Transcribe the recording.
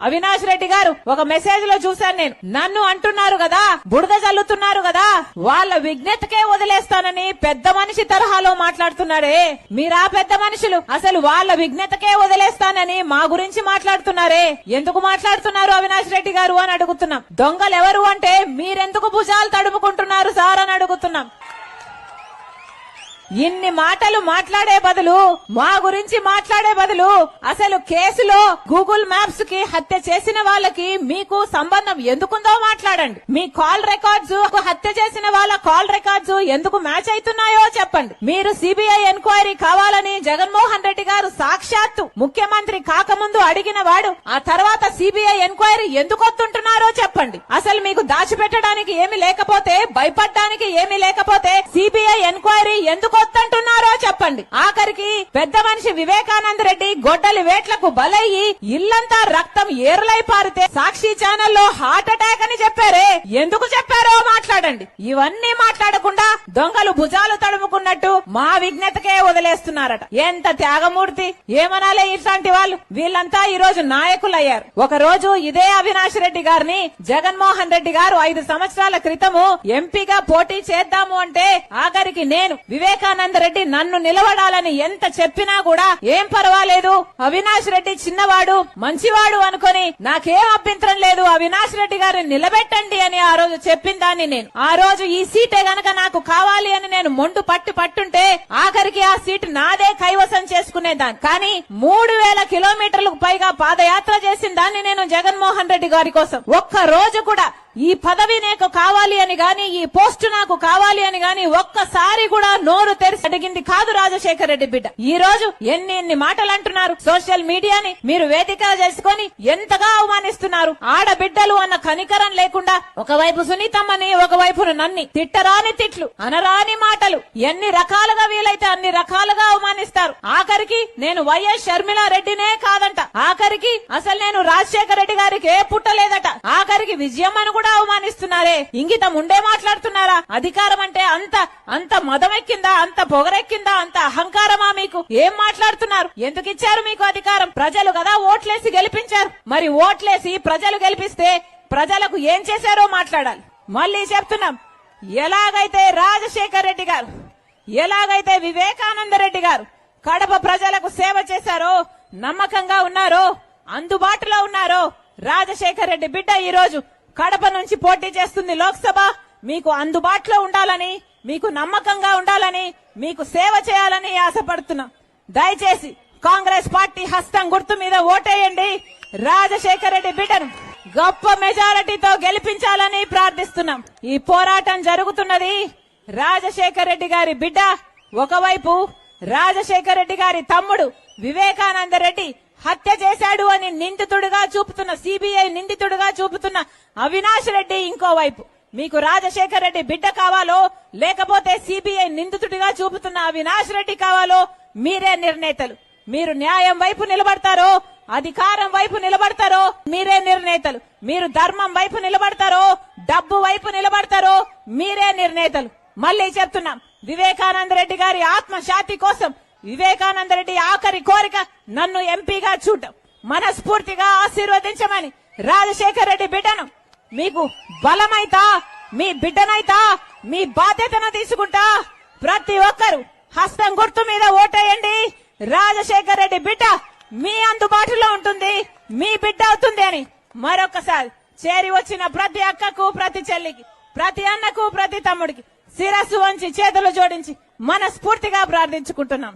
అవినాష్ రెడ్డి గారు ఒక మెసేజ్ లో చూశాను నేను. నన్ను అంటున్నారు కదా, బుడద చల్లుతున్నారు కదా, వాళ్ళ విజ్ఞతకే వదిలేస్తానని పెద్ద మనిషి తరహాలో మాట్లాడుతున్నాడే. మీరా పెద్ద మనుషులు అసలు వాళ్ళ విజ్ఞతకే వదిలేస్తానని మా గురించి మాట్లాడుతున్నారే. ఎందుకు మాట్లాడుతున్నారు అవినాష్ రెడ్డి గారు అని అడుగుతున్నాం. దొంగలు ఎవరు అంటే మీరెందుకు భుజాలు తడుపుకుంటున్నారు సార్ అని అడుగుతున్నాం. ఇన్ని మాటలు మాట్లాడే బదులు, మా గురించి మాట్లాడే బదులు అసలు కేసులో గూగుల్ మ్యాప్స్ కి హత్య చేసిన వాళ్ళకి మీకు సంబంధం ఎందుకుందో మాట్లాడండి. మీ కాల్ రికార్డ్స్, హత్య చేసిన వాళ్ళ కాల్ రికార్డ్స్ ఎందుకు మ్యాచ్ అవుతున్నాయో చెప్పండి. మీరు సిబిఐ ఎంక్వైరీ కావాలని జగన్మోహన్ రెడ్డి గారు సాక్షాత్తు ముఖ్యమంత్రి కాకముందు అడిగిన వాడు, ఆ తర్వాత సిబిఐ ఎంక్వైరీ ఎందుకు వస్తుంటున్నారో చెప్పండి. అసలు మీకు దాచిపెట్టడానికి ఏమి లేకపోతే, భయపడడానికి ఏమి లేకపోతే సిబిఐ ఎంక్వైరీ ఎందుకు వస్తుంటున్నారో చెప్పండి. ఆఖరికి పెద్ద మనిషి వివేకానంద రెడ్డి గొడ్డలి వేట్లకు బలయ్యి ఇల్లంతా రక్తం ఏరులై పారితే సాక్షి ఛానల్లో హార్ట్ అటాక్ అని చెప్పారే, ఎందుకు చెప్పారో మాట్లాడండి. ఇవన్నీ మాట్లాడకుండా దొంగలు భుజాలు తడుముకున్నట్టు మా విజ్ఞతకే వదిలేస్తున్నారట. ఎంత త్యాగమూర్తి, ఏమనాలే ఇట్లాంటి వాళ్ళు. వీళ్ళంతా ఈ రోజు నాయకులయ్యారు. ఒక రోజు ఇదే అవినాష్ రెడ్డి గారిని జగన్మోహన్ రెడ్డి గారు 5 సంవత్సరాల క్రితము ఎంపీగా పోటీ చేద్దాము అంటే ఆఖరికి నేను వివేకానంద రెడ్డి నన్ను నిలబడాలని ఎంత చెప్పినా కూడా ఏం పర్వాలేదు, అవినాష్ రెడ్డి చిన్నవాడు మంచివాడు అనుకుని నాకేం అభ్యంతరం లేదు, అవినాష్ రెడ్డి గారిని నిలబెట్టండి అని ఆ రోజు చెప్పిన దాన్ని నేను. ఆ రోజు ఈ సీటే గనక నాకు కావాలి అని నేను మొండు పట్టుంటే ఆఖరికి ఆ సీటు నాదే కైవసం చేసుకునేదాన్ని. కానీ 3000 కిలోమీటర్లకు పైగా పాదయాత్ర చేసిన దాన్ని నేను జగన్మోహన్ రెడ్డి గారి కోసం. ఒక్క రోజు కూడా ఈ పదవి నాకు కావాలి అని గాని, ఈ పోస్టు నాకు కావాలి అని గాని ఒక్కసారి కూడా నోరు తెరిచి అడిగింది కాదు రాజశేఖర రెడ్డి బిడ్డ. ఈ రోజు ఎన్ని మాటలు అంటున్నారు. సోషల్ మీడియాని మీరు వేదిక చేసుకుని ఎంతగా అవమానిస్తున్నారు. ఆడబిడ్డలు అన్న కనికరం లేకుండా ఒకవైపు సునీతమ్మని, ఒకవైపు నన్ని తిట్టరాని తిట్లు, అనరాని మాటలు, ఎన్ని రకాలుగా వీలైతే అన్ని రకాలుగా అవమానిస్తారు. ఆఖరికి నేను వైఎస్ షర్మిలా రెడ్డినే కాదంట, ఆఖరికి అసలు నేను రాజశేఖర రెడ్డి గారికి ఏ పుట్టలేదట, ఆఖరికి విజయమ్మను కూడా అవమానిస్తున్నారే. ఇంగితం ఉండే మాట్లాడుతున్నారా? అధికారం అంటే అంత మదమెక్కిందా, అంత పొగరెక్కిందా, అంత అహంకారమా మీకు? ఏం మాట్లాడుతున్నారు? ఎందుకు ఇచ్చారు మీకు అధికారం? ప్రజలు కదా ఓట్లేసి గెలిపించారు. మరి ఓట్లేసి ప్రజలు గెలిపిస్తే ప్రజలకు ఏం చేశారో మాట్లాడాలి. మళ్ళీ చెప్తున్నాం, ఎలాగైతే రాజశేఖర్ రెడ్డి గారు, ఎలాగైతే వివేకానంద రెడ్డి గారు కడప ప్రజలకు సేవ చేశారో, నమ్మకంగా ఉన్నారో, అందుబాటులో ఉన్నారో, రాజశేఖర్ రెడ్డి బిడ్డ ఈ రోజు కడప నుంచి పోటీ చేస్తుంది లోక్సభ. మీకు అందుబాటులో ఉండాలని, మీకు నమ్మకంగా ఉండాలని, మీకు సేవ చేయాలని ఆశపడుతున్నాం. దయచేసి కాంగ్రెస్ పార్టీ హస్తం గుర్తు మీద ఓటేయండి. రాజశేఖర రెడ్డి బిడ్డను గొప్ప మెజారిటీతో గెలిపించాలని ప్రార్థిస్తున్నాం. ఈ పోరాటం జరుగుతున్నది రాజశేఖర రెడ్డి గారి బిడ్డ ఒకవైపు, రాజశేఖర రెడ్డి గారి తమ్ముడు వివేకానంద రెడ్డి హత్య చేశాడు అని నిందితుడిగా చూపుతున్న, సిబిఐ నిందితుడిగా చూపుతున్న అవినాష్ రెడ్డి ఇంకోవైపు. మీకు రాజశేఖర్ రెడ్డి బిడ్డ కావాలో, లేకపోతే సిబిఐ నిందితుడిగా చూపుతున్న అవినాష్ రెడ్డి కావాలో మీరే నిర్ణేతలు. మీరు న్యాయం వైపు నిలబడతారో, అధికారం వైపు నిలబడతారో మీరే నిర్ణేతలు. మీరు ధర్మం వైపు నిలబడతారో, డబ్బు వైపు నిలబడతారో మీరే నిర్ణేతలు. మళ్లీ చెప్తున్నాం, వివేకానంద రెడ్డి గారి ఆత్మశాంతి కోసం వివేకానంద రెడ్డి ఆఖరి కోరిక నన్ను ఎంపీగా చూడటం. మనస్ఫూర్తిగా ఆశీర్వదించమని రాజశేఖర్ రెడ్డి బిడ్డను మీకు బలమైతా, మీ బిడ్డనైతా, మీ బాధ్యతను తీసుకుంటా. ప్రతి ఒక్కరు హస్తం గుర్తు మీద ఓటేయండి. రాజశేఖర్ రెడ్డి బిడ్డ మీ అందుబాటులో ఉంటుంది, మీ బిడ్డ అవుతుంది అని మరొకసారి చేరి వచ్చిన ప్రతి అక్కకు, ప్రతి చెల్లికి, ప్రతి అన్నకు, ప్రతి తమ్ముడికి శిరస్సు వంచి చేతులు జోడించి మనస్ఫూర్తిగా ప్రార్థించుకుంటున్నాం.